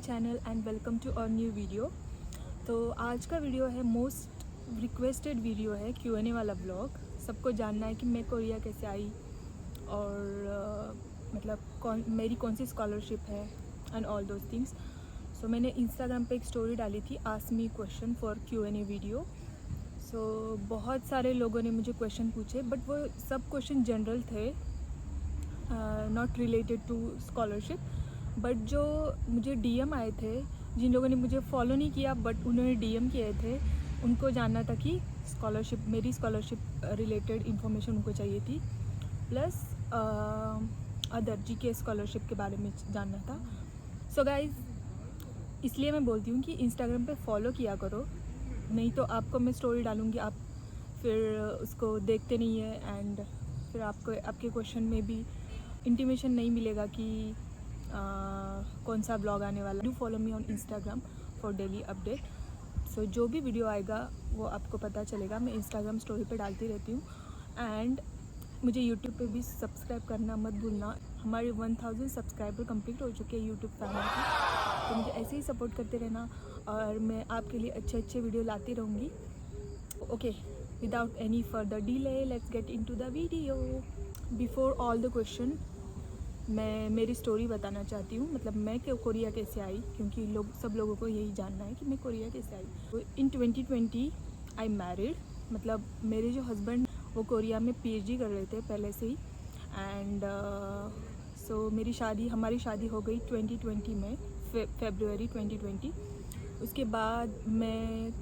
My channel and welcome to our new video. तो आज का वीडियो है मोस्ट रिक्वेस्टेड वीडियो है, Q&A वाला ब्लॉग। सबको जानना है कि मैं कोरिया कैसे आई और मतलब मेरी कौन सी स्कॉलरशिप है and all those things. So मैंने इंस्टाग्राम पे एक स्टोरी डाली थी, ask me question for Q&A video. So बहुत सारे लोगों ने मुझे क्वेश्चन पूछे, बट वो सब क्वेश्चन जनरल थे, not related to scholarship. But जो मुझे DM आए थे, जिन लोगों ने मुझे फॉलो नहीं किया बट उन्होंने DM किए थे, उनको जानना था कि स्कॉलरशिप, मेरी स्कॉलरशिप रिलेटेड इंफॉर्मेशन उनको चाहिए थी, प्लस अदर GK स्कॉलरशिप के बारे में जानना था। सो गाइज, इसलिए मैं बोलती हूँ कि इंस्टाग्राम पे फॉलो किया करो, नहीं तो आपको मैं स्टोरी डालूँगी, आप फिर उसको देखते नहीं है एंड फिर आपको आपके क्वेश्चन में भी इंटीमेशन नहीं मिलेगा कि कौन सा ब्लॉग आने वाला। Do follow me on Instagram for daily update. So जो भी वीडियो आएगा वो आपको पता चलेगा। मैं इंस्टाग्राम स्टोरी पे डालती रहती हूँ एंड मुझे यूट्यूब पे भी सब्सक्राइब करना मत भूलना। हमारे 1000 सब्सक्राइबर कंप्लीट हो चुके हैं यूट्यूब फैमिली की, तो मुझे ऐसे ही सपोर्ट करते रहना और मैं आपके लिए अच्छे वीडियो लाती रहूँगी। Okay, without any further delay let's get into the video. Before all the question, मैं मेरी स्टोरी बताना चाहती हूँ, मतलब मैं कोरिया कैसे आई, क्योंकि सब लोगों को यही जानना है कि मैं कोरिया कैसे आई। तो इन 2020 आई मैरिड, मतलब मेरे जो हस्बैंड वो कोरिया में PhD कर रहे थे पहले से ही एंड सो हमारी शादी हो गई 2020 में, February 2020। उसके बाद मैं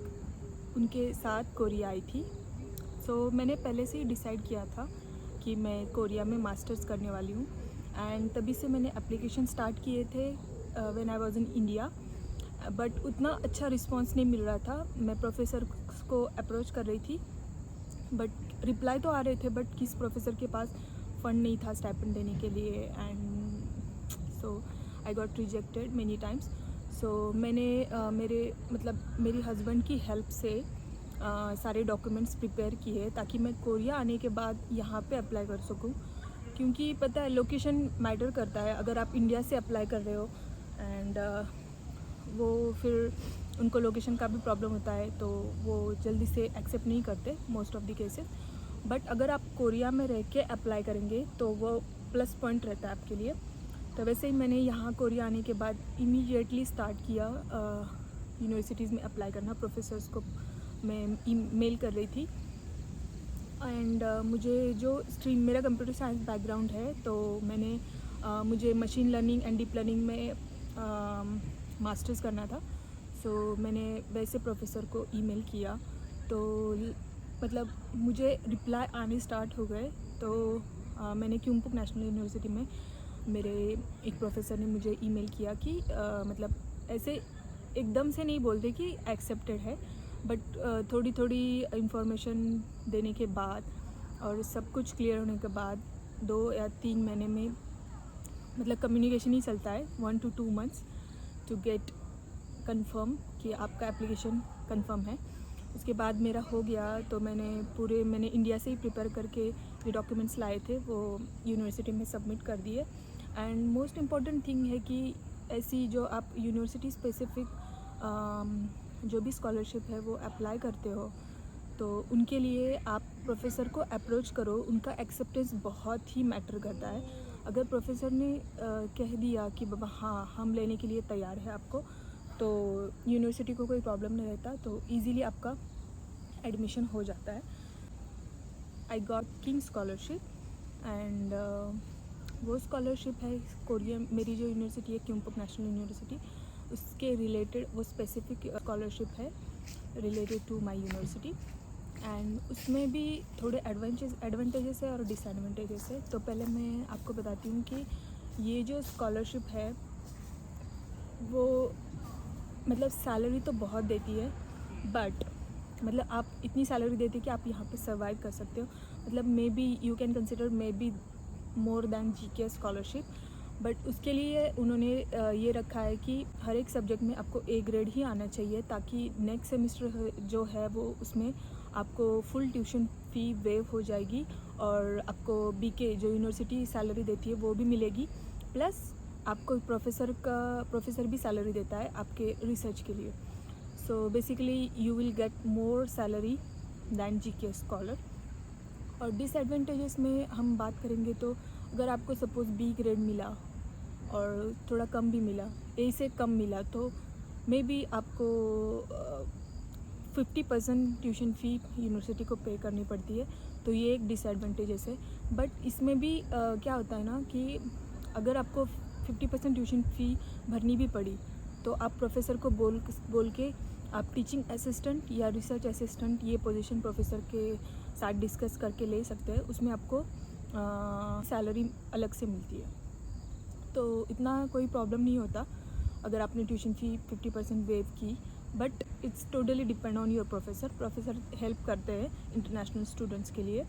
उनके साथ कोरिया आई थी। सो मैंने पहले से ही डिसाइड किया था कि मैं कोरिया में मास्टर्स करने वाली हूँ एंड तभी से मैंने एप्लीकेशन स्टार्ट किए थे when I was in India. But उतना अच्छा रिस्पांस नहीं मिल रहा था। मैं प्रोफेसर को अप्रोच कर रही थी बट रिप्लाई तो आ रहे थे, बट किस प्रोफेसर के पास फ़ंड नहीं था स्टाइपेंड देने के लिए and so I got rejected many times. So मैंने मेरी हस्बैंड की हेल्प से सारे डॉक्यूमेंट्स प्रिपेयर किए ताकि मैं कोरिया आने के बाद यहाँ पे अप्लाई कर सकूँ, क्योंकि पता है लोकेशन मैटर करता है। अगर आप इंडिया से अप्लाई कर रहे हो एंड वो फिर उनको लोकेशन का भी प्रॉब्लम होता है, तो वो जल्दी से एक्सेप्ट नहीं करते most of the cases. But अगर आप कोरिया में रह के अप्लाई करेंगे तो वो प्लस पॉइंट रहता है आपके लिए। तो वैसे ही मैंने यहाँ कोरिया आने के बाद इमीडिएटली स्टार्ट किया यूनिवर्सिटीज़ में अप्लाई करना। प्रोफेसर्स को मैं मेल कर रही थी एंड मुझे जो स्ट्रीम, मेरा कंप्यूटर साइंस बैकग्राउंड है, तो मैंने मुझे machine learning and deep learning में मास्टर्स करना था। सो मैंने वैसे प्रोफेसर को ईमेल किया, तो मतलब मुझे रिप्लाई आने स्टार्ट हो गए। तो मैंने क्योंपुक नेशनल यूनिवर्सिटी में मेरे एक प्रोफेसर ने मुझे ईमेल किया कि मतलब ऐसे एकदम से नहीं बोलते कि एक्सेप्टेड है, बट थोड़ी इंफॉर्मेशन देने के बाद और सब कुछ क्लियर होने के बाद 2 या 3 महीने में, मतलब कम्युनिकेशन ही चलता है 1 to 2 months to get confirm कि आपका एप्लीकेशन कंफर्म है। उसके बाद मेरा हो गया, तो मैंने इंडिया से ही प्रिपेयर करके जो डॉक्यूमेंट्स लाए थे वो यूनिवर्सिटी में सबमिट कर दिए। एंड मोस्ट इम्पॉर्टेंट थिंग है कि ऐसी जो आप यूनिवर्सिटी स्पेसिफिक जो भी स्कॉलरशिप है वो अप्लाई करते हो, तो उनके लिए आप प्रोफेसर को अप्रोच करो। उनका एक्सेप्टेंस बहुत ही मैटर करता है। अगर प्रोफेसर ने कह दिया कि बाबा हाँ हम लेने के लिए तैयार है आपको, तो यूनिवर्सिटी को कोई प्रॉब्लम नहीं रहता, तो इजीली आपका एडमिशन हो जाता है। I got king scholarship and वो स्कॉलरशिप है कोरिया, मेरी जो यूनिवर्सिटी है क्योंपुक नेशनल यूनिवर्सिटी, उसके रिलेटेड वो स्पेसिफिक स्कॉलरशिप है related to my university. And उसमें भी थोड़े एडवांटेजेस है और डिसएडवांटेजेस है। तो पहले मैं आपको बताती हूँ कि ये जो स्कॉलरशिप है वो मतलब सैलरी तो बहुत देती है, बट मतलब आप इतनी सैलरी देती है कि आप यहाँ पे सर्वाइव कर सकते हो। मतलब may be you can consider may be more than GK scholarship, but उसके लिए उन्होंने ये रखा है कि हर एक सब्जेक्ट में आपको A ग्रेड ही आना चाहिए, ताकि नेक्स्ट सेमेस्टर जो है वो उसमें आपको फुल ट्यूशन फ़ी वेव हो जाएगी और आपको BK जो यूनिवर्सिटी सैलरी देती है वो भी मिलेगी, प्लस आपको प्रोफेसर भी सैलरी देता है आपके रिसर्च के लिए. So basically you will get more salary than GK scholar. और डिसएडवांटेजेस में हम बात करेंगे तो अगर आपको सपोज़ बी ग्रेड मिला और थोड़ा कम भी मिला, ए से कम मिला, तो मे बी आपको 50% ट्यूशन फ़ी यूनिवर्सिटी को पे करनी पड़ती है. तो ये एक डिसएडवांटेजेस है. बट इसमें भी क्या होता है ना कि अगर आपको 50% ट्यूशन फ़ी भरनी भी पड़ी तो आप प्रोफेसर को बोल के आप टीचिंग असिस्टेंट या रिसर्च असिस्टेंट ये पोजीशन प्रोफेसर के साथ डिस्कस करके ले सकते हैं. उसमें आपको सैलरी अलग से मिलती है. तो इतना कोई प्रॉब्लम नहीं होता अगर आपने ट्यूशन फ़ी 50% वेव की. But it's totally depend on your professor help करते हैं इंटरनेशनल स्टूडेंट्स के लिए.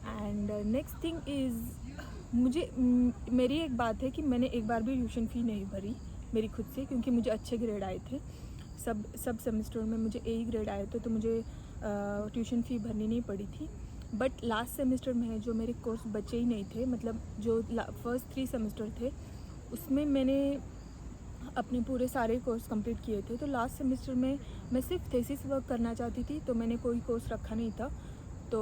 एंड नेक्स्ट थिंग इज़ मेरी एक बात है कि मैंने एक बार भी ट्यूशन फ़ी नहीं भरी मेरी खुद से, क्योंकि मुझे अच्छे ग्रेड आए थे. सब सेमेस्टर में मुझे ए ही ग्रेड आए थे, तो मुझे ट्यूशन फ़ी भरनी नहीं पड़ी थी. बट लास्ट सेमेस्टर में जो मेरे कोर्स बचे ही नहीं थे, मतलब जो फर्स्ट 3 सेमेस्टर थे उसमें मैंने अपने पूरे सारे कोर्स कंप्लीट किए थे. तो लास्ट सेमेस्टर में मैं सिर्फ थीसिस वर्क करना चाहती थी, तो मैंने कोई कोर्स रखा नहीं था. तो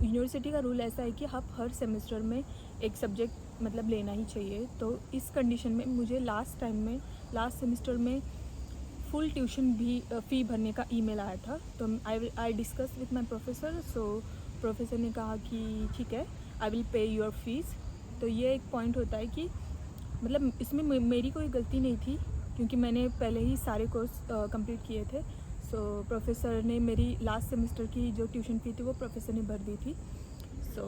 यूनिवर्सिटी का रूल ऐसा है कि आप हर सेमेस्टर में एक सब्जेक्ट मतलब लेना ही चाहिए. तो इस कंडीशन में मुझे लास्ट सेमेस्टर में फुल ट्यूशन भी फ़ी भरने का ईमेल आया था. तो I discuss with my professor. So professor ने कहा कि ठीक है, I will pay your fees. तो ये एक पॉइंट होता है कि मतलब इसमें मेरी कोई गलती नहीं थी, क्योंकि मैंने पहले ही सारे कोर्स कंप्लीट किए थे. सो प्रोफेसर ने मेरी लास्ट सेमेस्टर की जो ट्यूशन फ़ी थी वो प्रोफेसर ने भर दी थी. So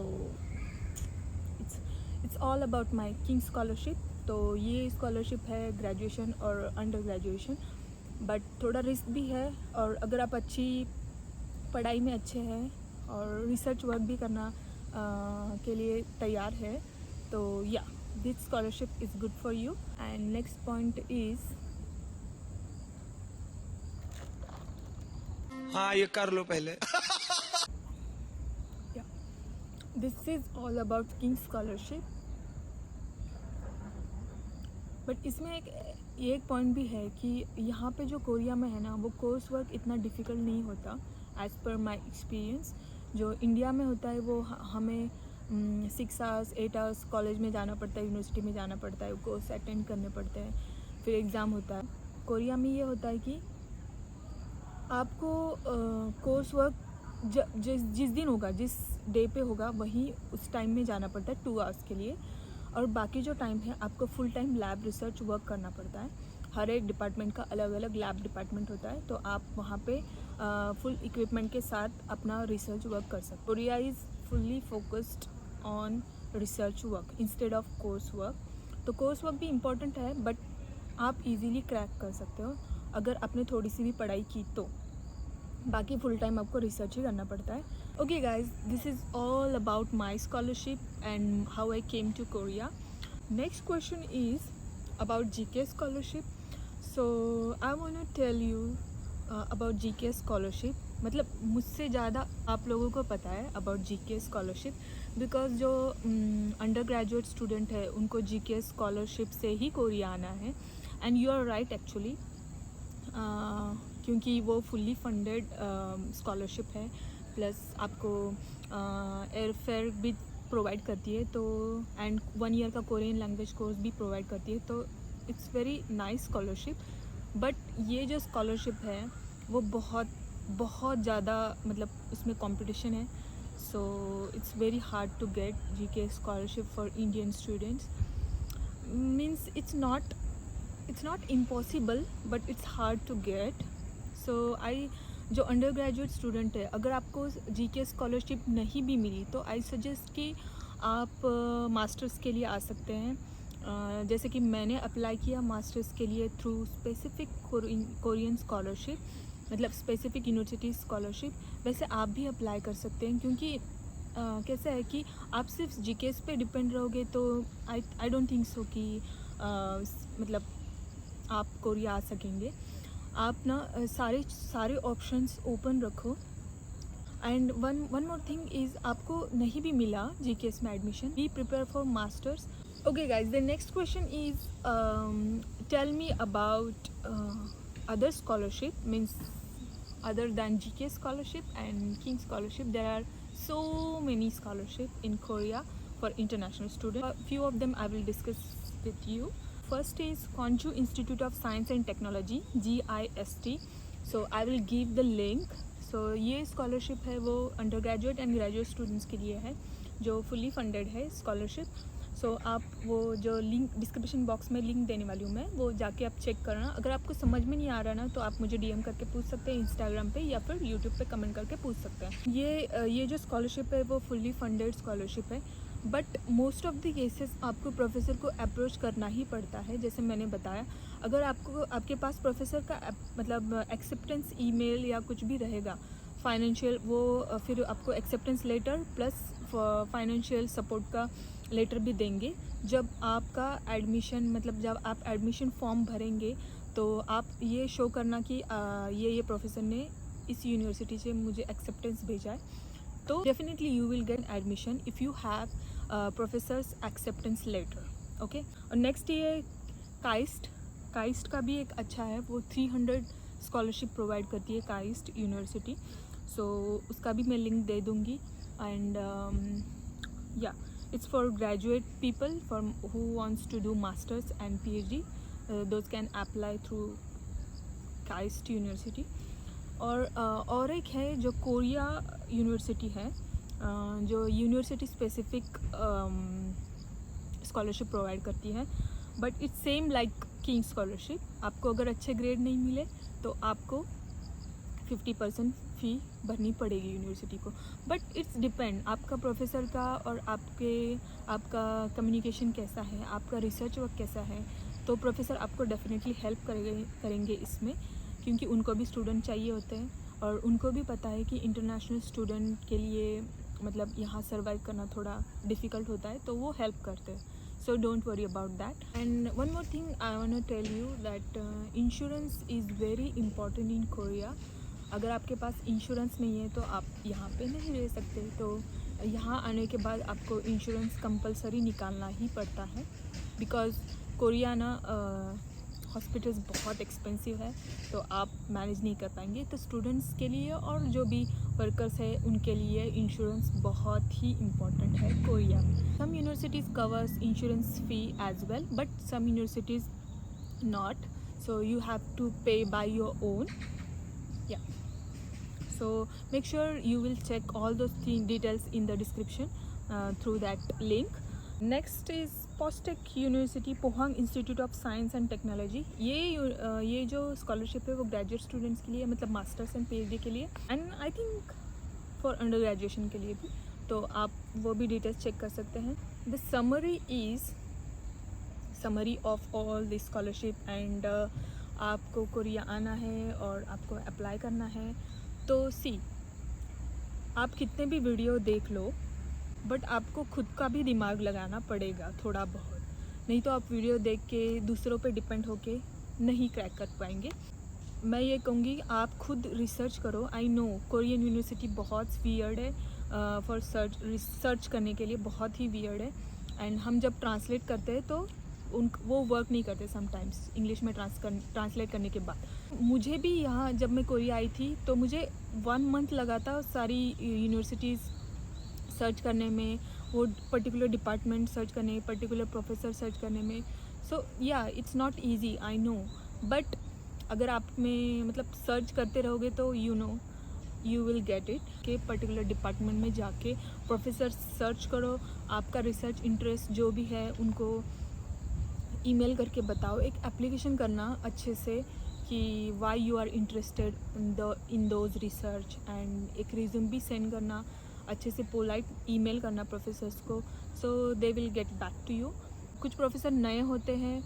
it's all about my king scholarship. तो ये स्कॉलरशिप है ग्रेजुएशन और अंडर ग्रेजुएशन, बट थोड़ा रिस्क भी है. और अगर आप अच्छी पढ़ाई में अच्छे हैं और रिसर्च वर्क भी करना के लिए तैयार है, तो या this scholarship is good for you. And next point is, हाँ ये कर लो पहले. या this is all about king scholarship. But इसमें एक पॉइंट भी है कि यहाँ पे जो कोरिया में है ना, वो कोर्स वर्क इतना डिफ़िकल्ट नहीं होता एज़ पर माई एक्सपीरियंस. जो इंडिया में होता है वो हमें 6 आवर्स 8 आवर्स कॉलेज में जाना पड़ता है, यूनिवर्सिटी में जाना पड़ता है, कोर्स अटेंड करने पड़ते हैं, फिर एग्ज़ाम होता है. कोरिया में ये होता है कि आपको कोर्स वर्क जिस दिन होगा, जिस डे पे होगा, वहीं उस टाइम में जाना पड़ता है 2 आवर्स के लिए. और बाकी जो टाइम है आपको full time lab research work करना पड़ता है. हर एक डिपार्टमेंट का अलग अलग लैब डिपार्टमेंट होता है, तो आप वहाँ पे फुल इक्विपमेंट के साथ अपना रिसर्च वर्क कर सकते. Korea is fully focused on research work instead of course work. तो कोर्स वर्क भी इम्पॉर्टेंट है, बट आप इजीली क्रैक कर सकते हो अगर आपने थोड़ी सी भी पढ़ाई की तो. बाकी फुल टाइम आपको रिसर्च ही करना पड़ता है. Okay guys, this is all about my scholarship and how I came to Korea. Next question is about GK scholarship. So I want to tell you about GK scholarship. मतलब मुझसे ज़्यादा आप लोगों को पता है अबाउट जीके स्कॉलरशिप, बिकॉज जो undergraduate student है उनको जीके स्कॉलरशिप से ही कोरिया आना है. And you are right actually, क्योंकि वो फुल्ली फंडेड स्कॉलरशिप है, प्लस आपको एयर फेयर भी प्रोवाइड करती है. तो एंड 1 ईयर का कोरियन लैंग्वेज कोर्स भी प्रोवाइड करती है. तो it's very nice scholarship. But ये जो स्कॉलरशिप है वो बहुत ज़्यादा मतलब उसमें कंपटीशन है. So it's very hard to get GK scholarship for Indian students. Means it's not impossible, but it's hard to get. So जो अंडर ग्रेजुएट स्टूडेंट है, अगर आपको जीके स्कॉलरशिप नहीं भी मिली तो आई सजेस्ट कि आप मास्टर्स के लिए आ सकते हैं. जैसे कि मैंने अप्लाई किया मास्टर्स के लिए थ्रू स्पेसिफिक कोरियन स्कॉलरशिप, मतलब स्पेसिफिक यूनिवर्सिटी स्कॉलरशिप. वैसे आप भी अप्लाई कर सकते हैं, क्योंकि कैसा है कि आप सिर्फ जीकेएस पे डिपेंड रहोगे तो आई डोंट थिंक सो कि मतलब आप कोरिया आ सकेंगे. आप ना सारे ऑप्शंस ओपन रखो. And one more thing is, आपको नहीं भी मिला GKS में admission, be prepare for masters. Okay guys, the next question is, tell me about other scholarship, means other than GK scholarship and King scholarship. There are so many scholarship in Korea for international students. A few of them I will discuss with you. First is Kwangju Institute of Science and Technology, GIST. So I will give the link. So ये scholarship है वो undergraduate and graduate students के लिए है, जो fully funded है scholarship. सो आप वो जो लिंक डिस्क्रिप्शन बॉक्स में लिंक देने वाली हूँ मैं, वो जाके आप चेक करना. अगर आपको समझ में नहीं आ रहा ना, तो आप मुझे DM करके पूछ सकते हैं इंस्टाग्राम पे, या फिर यूट्यूब पे कमेंट करके पूछ सकते हैं. ये जो स्कॉलरशिप है वो फुल्ली फंडेड स्कॉलरशिप है, but most of the cases आपको प्रोफेसर को अप्रोच करना ही पड़ता है. जैसे मैंने बताया, अगर आपके पास प्रोफेसर का मतलब एक्सेप्टेंस ईमेल या कुछ भी रहेगा फाइनेंशियल, वो फिर आपको acceptance letter plus financial support का लेटर भी देंगे. जब आपका एडमिशन मतलब जब आप एडमिशन फॉर्म भरेंगे, तो आप ये शो करना कि ये प्रोफेसर ने इस यूनिवर्सिटी से मुझे एक्सेप्टेंस भेजा है, तो definitely you will get admission if you have professors acceptance letter. Okay. और नेक्स्ट ये काइस्ट का भी एक अच्छा है, वो 300 स्कॉलरशिप प्रोवाइड करती है काइस्ट यूनिवर्सिटी. सो उसका भी मैं लिंक दे दूँगी. एंड या it's for graduate people who wants to do masters and PhD. Those can apply through KAIST University. और एक है जो कोरिया यूनिवर्सिटी है, जो यूनिवर्सिटी स्पेसिफिक स्कॉलरशिप प्रोवाइड करती है, but it's same like king scholarship. आपको अगर अच्छे ग्रेड नहीं मिले तो आपको 50% फ़ी भरनी पड़ेगी यूनिवर्सिटी को. बट इट्स डिपेंड आपका प्रोफेसर का और आपका कम्युनिकेशन कैसा है, आपका रिसर्च वर्क कैसा है. तो प्रोफेसर आपको डेफिनेटली हेल्प करेंगे इसमें, क्योंकि उनको भी स्टूडेंट चाहिए होते हैं, और उनको भी पता है कि इंटरनेशनल स्टूडेंट के लिए मतलब यहाँ सर्वाइव करना थोड़ा डिफ़िकल्ट होता है, तो वो हेल्प करते हैं. So don't worry about that. And one more thing I want to tell you that insurance is very important in Korea. अगर आपके पास इंश्योरेंस नहीं है तो आप यहाँ पे नहीं रह सकते. तो यहाँ आने के बाद आपको इंश्योरेंस कंपलसरी निकालना ही पड़ता है, बिकॉज़ कोरिया ना हॉस्पिटल्स बहुत एक्सपेंसिव है, तो आप मैनेज नहीं कर पाएंगे. तो स्टूडेंट्स के लिए और जो भी वर्कर्स है उनके लिए इंश्योरेंस बहुत ही इम्पॉर्टेंट है कोरिया में. Some universities covers insurance fee as well, but some universities not, so you have to pay by your own. Yeah, so make sure you will check all those details in the description through that link. Next is Postech University, Pohang Institute of Science and Technology. ये जो scholarship है वो graduate students के लिए, मतलब masters and PhD के लिए, and I think for under graduation के लिए भी. तो आप वो भी डिटेल्स चेक कर सकते हैं. The summary of all this scholarship. And आपको कोरिया आना है और आपको अप्लाई करना है, तो आप कितने भी वीडियो देख लो, बट आपको खुद का भी दिमाग लगाना पड़ेगा थोड़ा बहुत, नहीं तो आप वीडियो देख के दूसरों पे डिपेंड होके नहीं क्रैक कर पाएंगे. मैं ये कहूँगी आप खुद रिसर्च करो. आई नो कोरियन यूनिवर्सिटी बहुत वियर्ड है, फॉर सर्च करने के लिए बहुत ही वियर्ड है. एंड हम जब ट्रांसलेट करते हैं तो वो वर्क नहीं करते समटाइम्स इंग्लिश में ट्रांसलेट करने के बाद. मुझे भी यहाँ जब मैं कोरिया आई थी तो मुझे 1 मंथ लगा था सारी यूनिवर्सिटीज़ सर्च करने में, वो पर्टिकुलर डिपार्टमेंट सर्च करने में, पर्टिकुलर प्रोफेसर सर्च करने में. So ya it's not easy, I know, but अगर आप में मतलब सर्च करते रहोगे तो यू विल गेट इट. के पर्टिकुलर डिपार्टमेंट में जाके प्रोफेसर सर्च करो, आपका रिसर्च इंटरेस्ट जो भी है उनको ईमेल करके बताओ. एक एप्लीकेशन करना अच्छे से कि why you are interested in those research, and एक रिज्यूम भी सेंड करना अच्छे से, पोलाइट ईमेल करना प्रोफेसर्स को, so they will get back to you. कुछ प्रोफेसर नए होते हैं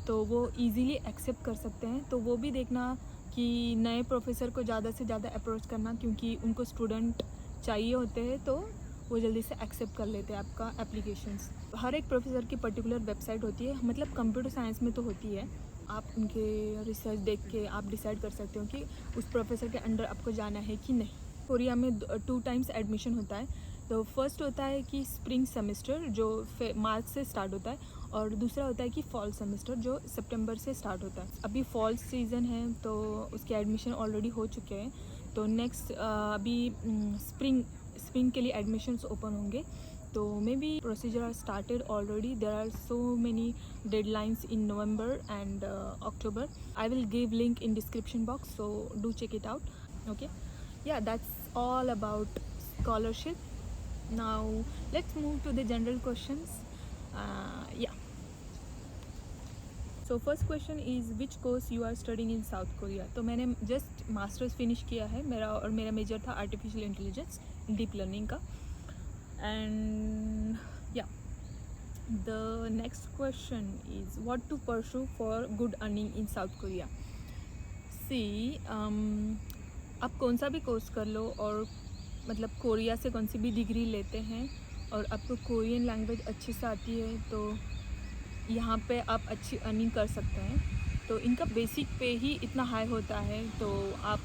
तो वो इजीली एक्सेप्ट कर सकते हैं, तो वो भी देखना कि नए प्रोफेसर को ज़्यादा से ज़्यादा अप्रोच करना, क्योंकि उनको स्टूडेंट चाहिए होते हैं, तो वो जल्दी से एक्सेप्ट कर लेते हैं आपका एप्लीकेशंस. हर एक प्रोफेसर की पर्टिकुलर वेबसाइट होती है, मतलब कंप्यूटर साइंस में तो होती है. आप उनके रिसर्च देख के आप डिसाइड कर सकते हो कि उस प्रोफेसर के अंडर आपको जाना है कि नहीं. कोरिया में 2 टाइम्स एडमिशन होता है। तो फर्स्ट होता है कि स्प्रिंग सेमेस्टर जो मार्च से स्टार्ट होता है, और दूसरा होता है कि फॉल सेमेस्टर जो सितंबर से स्टार्ट होता है। अभी फॉल सीज़न है तो उसके एडमिशन ऑलरेडी हो चुके हैं। तो नेक्स्ट अभी स्प्रिंग के लिए एडमिशन्स ओपन होंगे। तो maybe procedure are started already. There are so many deadlines in November and October. I will give link in description box, so do check it out. Okay, yeah, that's all about scholarship. Now let's move to the general questions. Yeah, so first question is which course you are studying in South Korea. तो मैंने just masters finish किया है मेरा, और मेरा major था artificial intelligence deep learning का. And yeah, the next question is what to pursue for good earning in South Korea. See, आप कौन सा भी कोर्स कर लो, और मतलब कोरिया से कौन सी भी डिग्री लेते हैं और आपको कोरियन लैंग्वेज अच्छे से आती है, तो यहाँ पे आप अच्छी अर्निंग कर सकते हैं. तो इनका बेसिक पे ही इतना हाई होता है, तो आप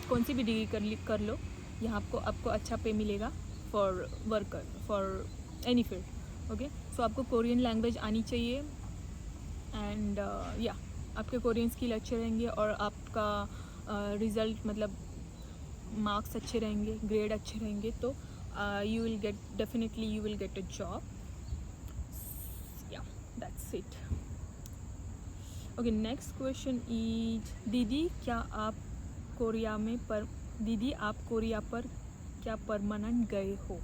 कौन सी भी डिग्री कर लो, यहाँ आपको अच्छा पे मिलेगा for worker, for any field. Okay, so आपको कोरियन लैंग्वेज आनी चाहिए, एंड या आपके कोरियन स्किल अच्छे रहेंगे, और आपका रिज़ल्ट मतलब मार्क्स अच्छे रहेंगे, ग्रेड अच्छे रहेंगे, तो you will get a job. Yeah that's it. Okay, next question is दीदी आप कोरिया पर क्या परमानेंट गए हो.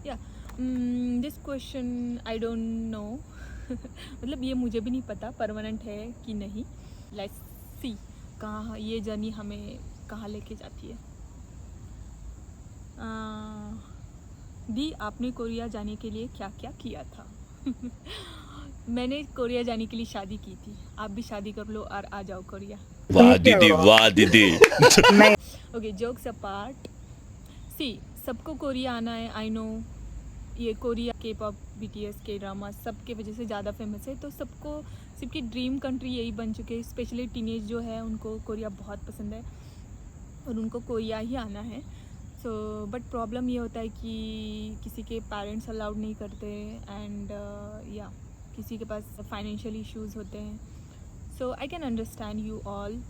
Yeah this question I don't know. मतलब ये मुझे भी नहीं पता परमानेंट है कि नहीं. लेट्स सी कहाँ ये जर्नी हमें कहाँ लेके जाती है. दी, आपने कोरिया जाने के लिए क्या क्या किया था. मैंने कोरिया जाने के लिए शादी की थी. आप भी शादी कर लो और आ जाओ कोरिया. वाह दीदी, वाह दीदी. Okay, jokes apart. सी, सबको कोरिया आना है, आई नो. ये कोरिया के पॉप, BTS के ड्रामा सबके वजह से ज़्यादा फेमस है, तो सबकी ड्रीम कंट्री यही बन चुके हैं. स्पेशली टीनेज जो है उनको कोरिया बहुत पसंद है और उनको कोरिया ही आना है. सो बट प्रॉब्लम ये होता है कि किसी के पेरेंट्स अलाउड नहीं करते, एंड या किसी के पास फाइनेंशियल इश्यूज़ होते हैं. So I can understand you all,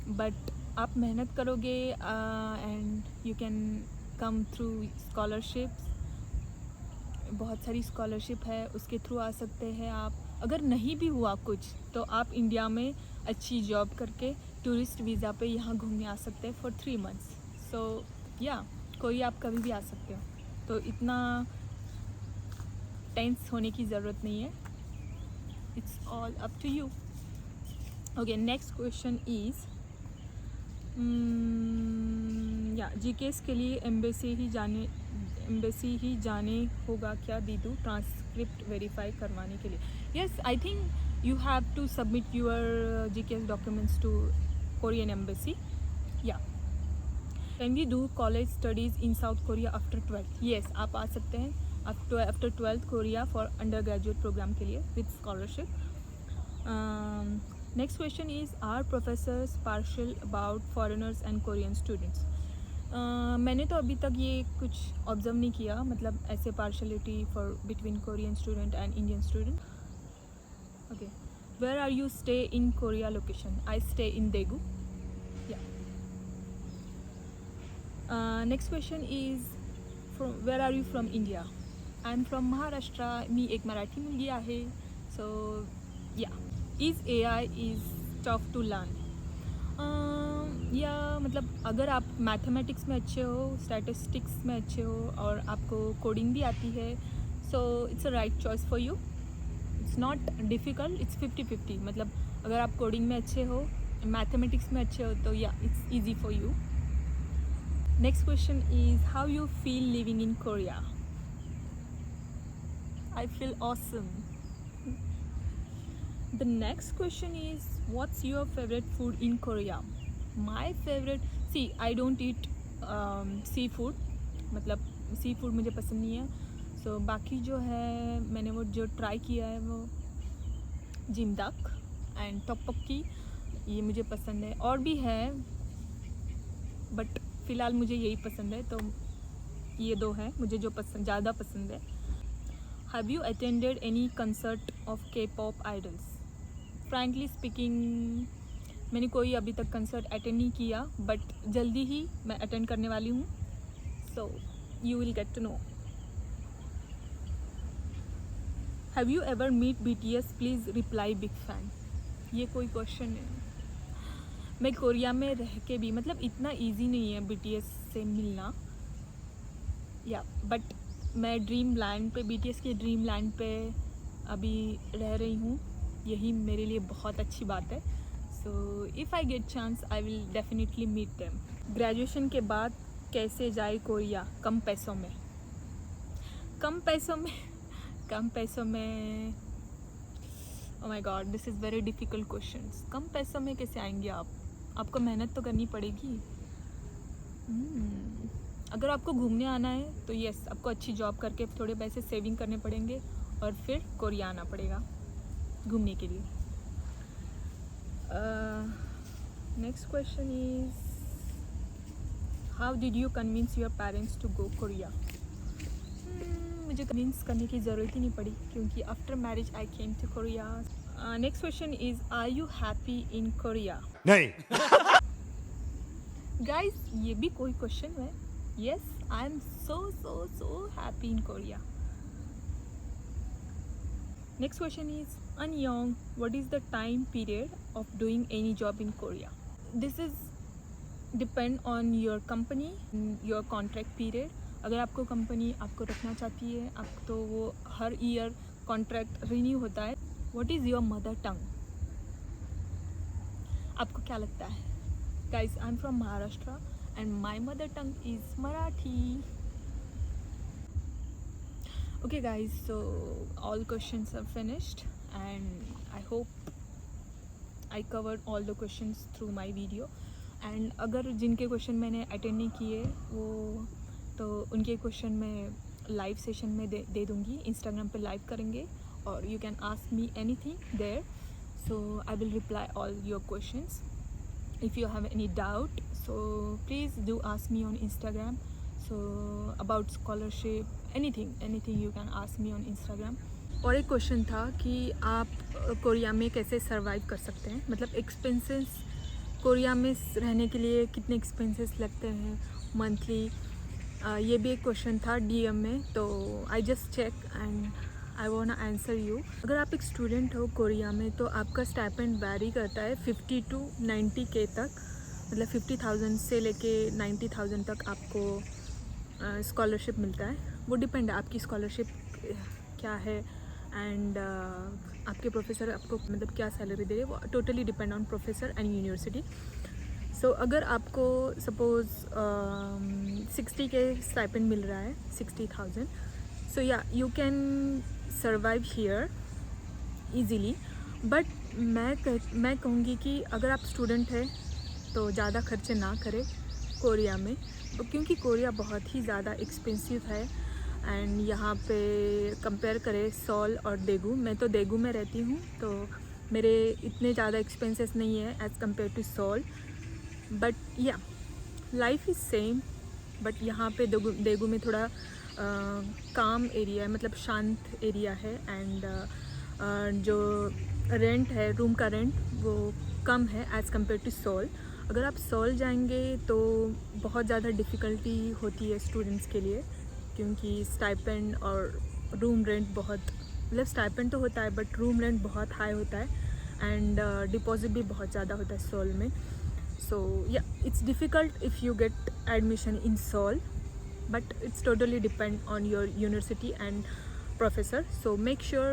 but आप मेहनत करोगे and you can come through scholarships. बहुत सारी स्कॉलरशिप है, उसके थ्रू आ सकते हैं आप. अगर नहीं भी हुआ कुछ तो आप इंडिया में अच्छी जॉब करके टूरिस्ट वीज़ा पे यहाँ घूमने आ सकते हैं फॉर 3 months. सो या कोई आप कभी भी आ सकते हो, तो इतना टेंस होने की ज़रूरत नहीं है. It's all up to you. Okay, next question is या GKS के लिए एम्बेसी ही जाने होगा क्या दीदू, ट्रांसक्रिप्ट वेरीफाई करवाने के लिए. Yes, I think you have to submit your GKS documents to Korean embassy. Yeah can we do college studies in South Korea after 12th. Yes, आप आ सकते हैं after 12th Korea for undergraduate program के लिए with scholarship. Next question is are professors partial about foreigners and Korean students. मैंने तो अभी तक ये कुछ ऑब्जर्व नहीं किया, मतलब ऐसे partiality for between Korean student and Indian student. Okay, where are you stay in Korea location. I stay in Daegu. Yeah next question is from where are you from India. I am from Maharashtra. मी एक मराठी मुलगी आहे. So yeah, is AI is tough to learn. Yeah मतलब अगर आप mathematics में अच्छे हो, स्टैटिस्टिक्स में अच्छे हो और आपको कोडिंग भी आती है, so it's a right choice for you. It's not difficult, it's 50-50. मतलब अगर आप कोडिंग में अच्छे हो, मैथमेटिक्स में अच्छे हो, तो या it's easy for you. Next question is how you feel living in Korea. I feel awesome. The next question is what's your favorite food in Korea. My favorite, see I don't eat seafood, मतलब seafood मुझे पसंद नहीं है. So बाकी जो है मैंने वो जो ट्राई किया है वो जिमडक एंड टॉपक्की, ये मुझे पसंद है. और भी है बट फ़िलहाल मुझे यही पसंद है, तो ये दो हैं मुझे जो ज़्यादा पसंद है। Have you attended any concert of के पॉप आइडल्स? फ्रैंकली स्पीकिंग मैंने कोई अभी तक कंसर्ट अटेंड नहीं किया, बट जल्दी ही मैं अटेंड करने वाली हूँ, so you will get to know. Have you ever meet BTS? Please reply big fan. ये कोई क्वेश्चन है? मैं कोरिया में रह के भी, मतलब इतना इजी नहीं है BTS से मिलना, या बट मैं ड्रीम लैंड पे, BTS के ड्रीम लैंड पे अभी रह रही हूँ, यही मेरे लिए बहुत अच्छी बात है। So if I get chance I will definitely meet them. Graduation के बाद कैसे जाए कोरिया कम पैसों में? कम पैसों में कम पैसों में oh my god, this is very difficult questions. कम पैसों में कैसे आएंगे आप? आपको मेहनत तो करनी पड़ेगी। अगर आपको घूमने आना है तो यस, आपको अच्छी जॉब करके थोड़े पैसे सेविंग करने पड़ेंगे और फिर कोरिया आना पड़ेगा घूमने के लिए। Next question is how did you convince your parents to go Korea? मुझे कन्विंस करने की ज़रूरत ही नहीं पड़ी, क्योंकि after marriage I came to Korea. Next question is are you happy in Korea? नहीं। गाइस, ये भी कोई क्वेश्चन है? Yes, I am so happy in Korea. Next question is, Anyong, what is the time period of doing any job in Korea? This is depend on your company, your contract period. अगर आपको company आपको रखना चाहती है, आप तो वो हर year contract renew होता है। What is your mother tongue? आपको क्या लगता है? Guys, I'm from Maharashtra and my mother tongue is Marathi. Okay guys, so all questions are finished and I hope I covered all the questions through my video. And अगर जिनके question मैंने attend नहीं किए वो, तो उनके question मैं live session में दे दूँगी, इंस्टाग्राम पे लाइव करेंगे और you can ask me anything there, so I will reply all your questions. If you have any doubt, so please do ask me on Instagram. So about scholarship, anything you can ask me on Instagram. और एक question था कि आप Korea में कैसे survive कर सकते हैं, मतलब एक्सपेंसेस कोरिया में रहने के लिए कितने एक्सपेंसेस लगते हैं मंथली, ये भी एक क्वेश्चन था DM में, तो I just check and I want answer you. अगर आप एक स्टूडेंट हो कोरिया में तो आपका स्टाइपेंड वैरी करता है 50 to 90K तक, मतलब 50,000 से लेके 90,000 तक आपको स्कॉलरशिप मिलता है। वो डिपेंड है आपकी स्कॉलरशिप क्या है एंड आपके प्रोफेसर आपको मतलब क्या सैलरी दे रहे हैं, वो totally depend on professor and university. So अगर आपको सपोज़ 60K स्टाइपेंड मिल रहा है, 60,000, सो या you can survive here easily. But मैं कहूँगी कि अगर आप स्टूडेंट हैं तो ज़्यादा खर्चे ना करें कोरिया में, क्योंकि कोरिया बहुत ही ज़्यादा एक्सपेंसिव है। एंड यहाँ पे कंपेयर करें सोल और डेगू, मैं तो डेगू में रहती हूँ तो मेरे इतने ज़्यादा एक्सपेंसेस नहीं है as compare to Seoul, but ya life is same. But यहाँ पे डेगू में थोड़ा काम एरिया है, मतलब शांत एरिया है एंड जो रेंट है, रूम का रेंट वो कम है एज़ कम्पेयर टू सोल। अगर आप सोल जाएंगे तो बहुत ज़्यादा डिफ़िकल्टी होती है स्टूडेंट्स के लिए, क्योंकि स्टाइपेंड और रूम रेंट बहुत, मतलब स्टाइपेंड तो होता है बट रूम रेंट बहुत हाई होता है एंड डिपॉजिट भी बहुत ज़्यादा होता है सोल में। So ya it's difficult if you get admission in Seoul, but it's totally depend on your university and professor. So make sure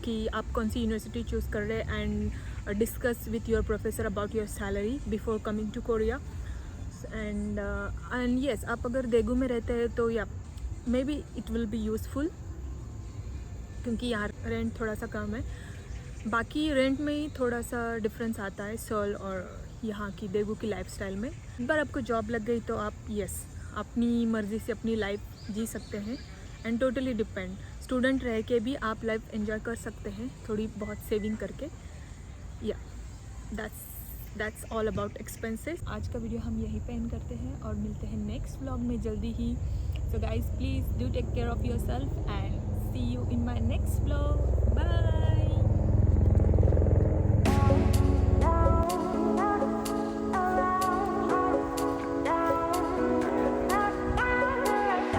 कि आप कौन सी यूनिवर्सिटी चूज़ कर रहे हैं and discuss with your professor about your salary before coming to Korea. And yes, आप अगर Daegu में रहते हैं तो ya maybe it will be useful, क्योंकि यहाँ रेंट थोड़ा सा कम है। बाकी रेंट में ही थोड़ा सा डिफरेंस आता है सोल और यहाँ की डेगू की लाइफस्टाइल में। एक बार आपको जॉब लग गई तो आप यस अपनी मर्ज़ी से अपनी लाइफ जी सकते हैं एंड टोटली डिपेंड। स्टूडेंट रह के भी आप लाइफ एंजॉय कर सकते हैं थोड़ी बहुत सेविंग करके। या that's that's all about expenses. आज का वीडियो हम यहीं पे एंड करते हैं और मिलते हैं नेक्स्ट व्लॉग में जल्दी ही। So guys please do take care of your self and see you in my next vlog. Bye.